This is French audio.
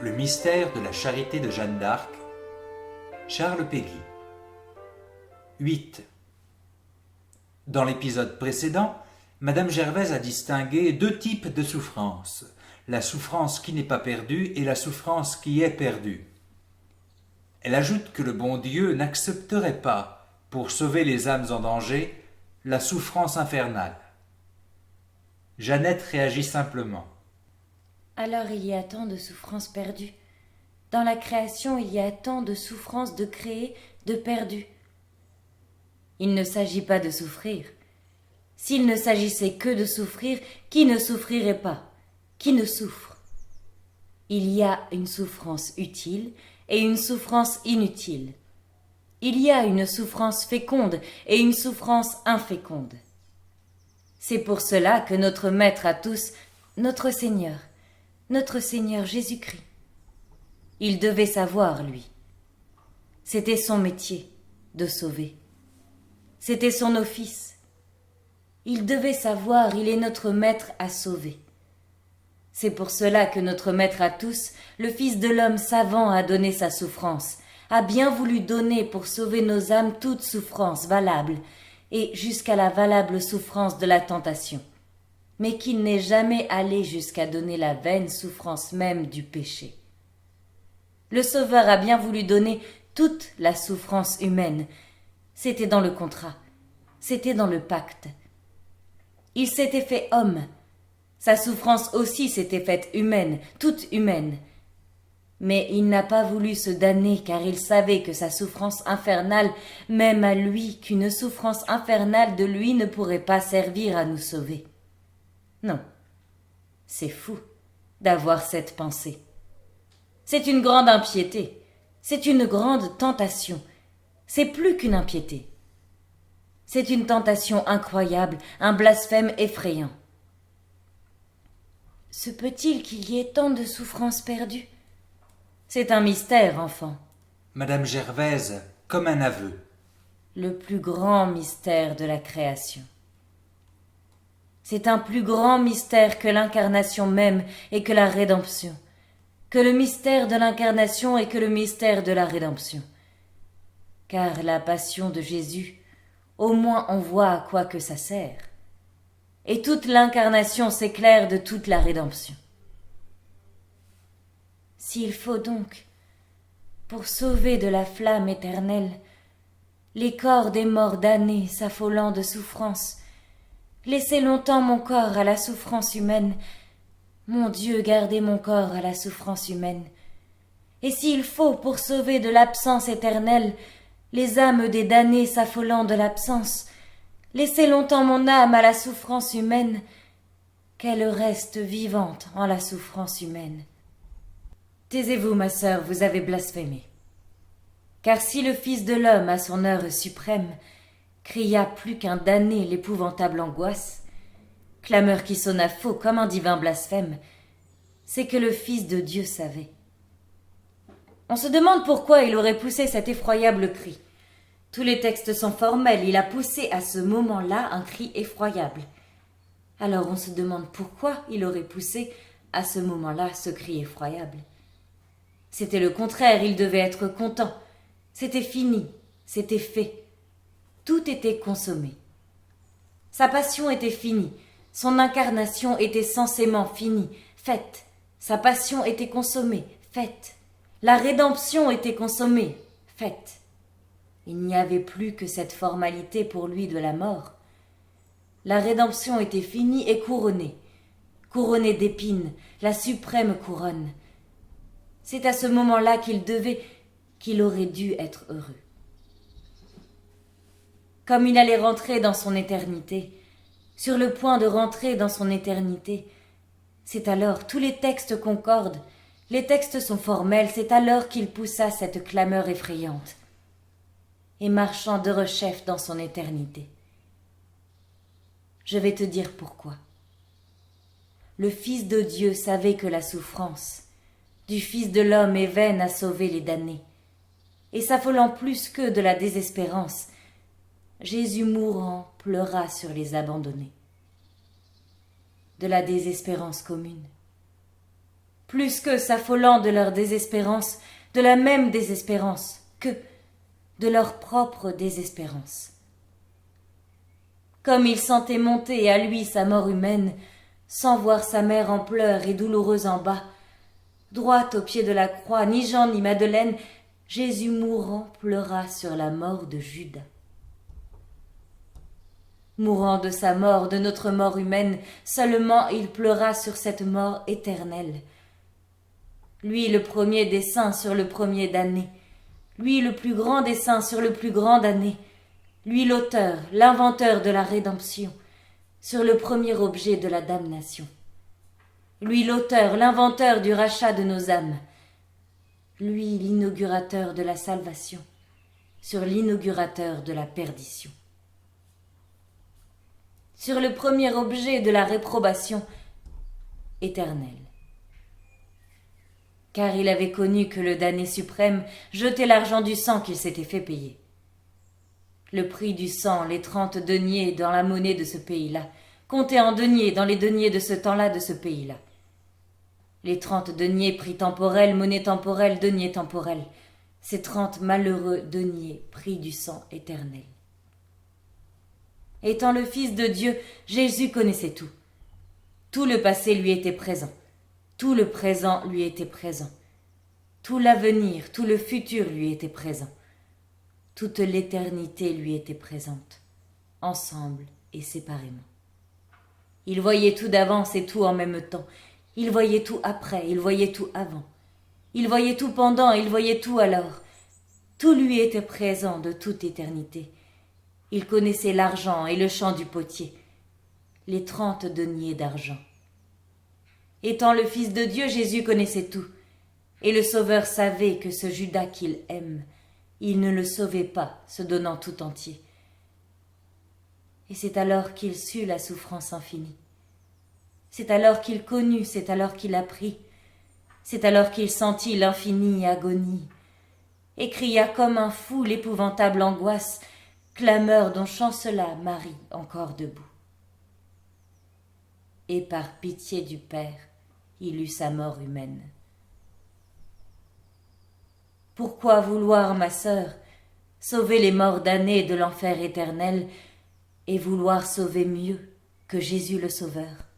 Le mystère de la charité de Jeanne d'Arc, Charles Péguy. 8. Dans l'épisode précédent, Madame Gervaise a distingué deux types de souffrance, la souffrance qui n'est pas perdue et la souffrance qui est perdue. Elle ajoute que le bon Dieu n'accepterait pas, pour sauver les âmes en danger, la souffrance infernale. Jeannette réagit simplement. Alors il y a tant de souffrances perdues. Dans la création, il y a tant de souffrances de créées, de perdues. Il ne s'agit pas de souffrir. S'il ne s'agissait que de souffrir, qui ne souffrirait pas? Qui ne souffre? Il y a une souffrance utile et une souffrance inutile. Il y a une souffrance féconde et une souffrance inféconde. C'est pour cela que notre Maître à tous, notre Seigneur Jésus-Christ, il devait savoir, lui. C'était son métier, de sauver. C'était son office. Il devait savoir, il est notre Maître à sauver. C'est pour cela que notre Maître à tous, le Fils de l'homme savant, a donné sa souffrance, a bien voulu donner pour sauver nos âmes toute souffrance valable, et jusqu'à la valable souffrance de la tentation, mais qu'il n'est jamais allé jusqu'à donner la vaine souffrance même du péché. Le Sauveur a bien voulu donner toute la souffrance humaine. C'était dans le contrat, c'était dans le pacte. Il s'était fait homme. Sa souffrance aussi s'était faite humaine, toute humaine. Mais il n'a pas voulu se damner car il savait que sa souffrance infernale, même à lui, qu'une souffrance infernale de lui ne pourrait pas servir à nous sauver. Non, c'est fou d'avoir cette pensée. C'est une grande impiété, c'est une grande tentation, c'est plus qu'une impiété. C'est une tentation incroyable, un blasphème effrayant. Se peut-il qu'il y ait tant de souffrances perdues? C'est un mystère, enfant. Madame Gervaise, comme un aveu. Le plus grand mystère de la création. C'est un plus grand mystère que l'incarnation même et que la rédemption, que le mystère de l'incarnation et que le mystère de la rédemption. Car la passion de Jésus, au moins on voit à quoi que ça sert. Et toute l'incarnation s'éclaire de toute la rédemption. S'il faut donc, pour sauver de la flamme éternelle, les corps des morts damnés s'affolant de souffrance, laisser longtemps mon corps à la souffrance humaine, mon Dieu, gardez mon corps à la souffrance humaine. Et s'il faut, pour sauver de l'absence éternelle, les âmes des damnés s'affolant de l'absence, laisser longtemps mon âme à la souffrance humaine, qu'elle reste vivante en la souffrance humaine. Taisez-vous, ma sœur, vous avez blasphémé. Car si le Fils de l'homme, à son heure suprême, cria plus qu'un damné l'épouvantable angoisse, clameur qui sonna faux comme un divin blasphème, c'est que le Fils de Dieu savait. On se demande pourquoi il aurait poussé cet effroyable cri. Tous les textes sont formels, il a poussé à ce moment-là un cri effroyable. Alors on se demande pourquoi il aurait poussé à ce moment-là ce cri effroyable. C'était le contraire, il devait être content. C'était fini, c'était fait. Tout était consommé. Sa passion était finie, son incarnation était censément finie, faite. Sa passion était consommée, faite. La rédemption était consommée, faite. Il n'y avait plus que cette formalité pour lui de la mort. La rédemption était finie et couronnée d'épines, la suprême couronne. C'est à ce moment-là qu'il aurait dû être heureux. Comme il allait rentrer dans son éternité, sur le point de rentrer dans son éternité, c'est alors, tous les textes concordent, les textes sont formels, c'est alors qu'il poussa cette clameur effrayante, et marchant derechef dans son éternité. Je vais te dire pourquoi. Le Fils de Dieu savait que la souffrance du Fils de l'homme est vaine à sauver les damnés, et s'affolant plus qu'eux de la désespérance, Jésus mourant pleura sur les abandonnés. De la désespérance commune. plus que s'affolant de leur désespérance, de la même désespérance, que de leur propre désespérance. Comme il sentait monter à lui sa mort humaine, sans voir sa mère en pleurs et douloureuse en bas, droit au pied de la croix, ni Jean ni Madeleine, Jésus mourant pleura sur la mort de Judas. Mourant de sa mort, de notre mort humaine, seulement il pleura sur cette mort éternelle. Lui le premier des saints sur le premier damné, lui le plus grand des saints sur le plus grand damné, lui l'auteur, l'inventeur de la rédemption, sur le premier objet de la damnation. Lui l'auteur, l'inventeur du rachat de nos âmes. Lui l'inaugurateur de la salvation, sur l'inaugurateur de la perdition. Sur le premier objet de la réprobation éternelle. Car il avait connu que le damné suprême jetait l'argent du sang qu'il s'était fait payer. Le prix du sang, les 30 deniers dans la monnaie de ce pays-là, comptés en deniers dans les deniers de ce temps-là de ce pays-là. Les 30 deniers, prix temporel, monnaie temporelle, deniers temporels. Ces 30 malheureux deniers, prix du sang éternel. Étant le Fils de Dieu, Jésus connaissait tout. Tout le passé lui était présent. Tout le présent lui était présent. Tout l'avenir, tout le futur lui était présent. Toute l'éternité lui était présente, ensemble et séparément. Il voyait tout d'avance et tout en même temps. Il voyait tout après, il voyait tout avant. Il voyait tout pendant, il voyait tout alors. Tout lui était présent de toute éternité. Il connaissait l'argent et le champ du potier, les 30 deniers d'argent. Étant le Fils de Dieu, Jésus connaissait tout. Et le Sauveur savait que ce Judas qu'il aime, il ne le sauvait pas, se donnant tout entier. Et c'est alors qu'il sut la souffrance infinie. C'est alors qu'il connut, c'est alors qu'il apprit. C'est alors qu'il sentit l'infinie agonie. Et cria comme un fou l'épouvantable angoisse, clameur dont chancela Marie encore debout. Et par pitié du Père, il eut sa mort humaine. Pourquoi vouloir, ma sœur, sauver les morts damnés de l'enfer éternel et vouloir sauver mieux que Jésus le Sauveur?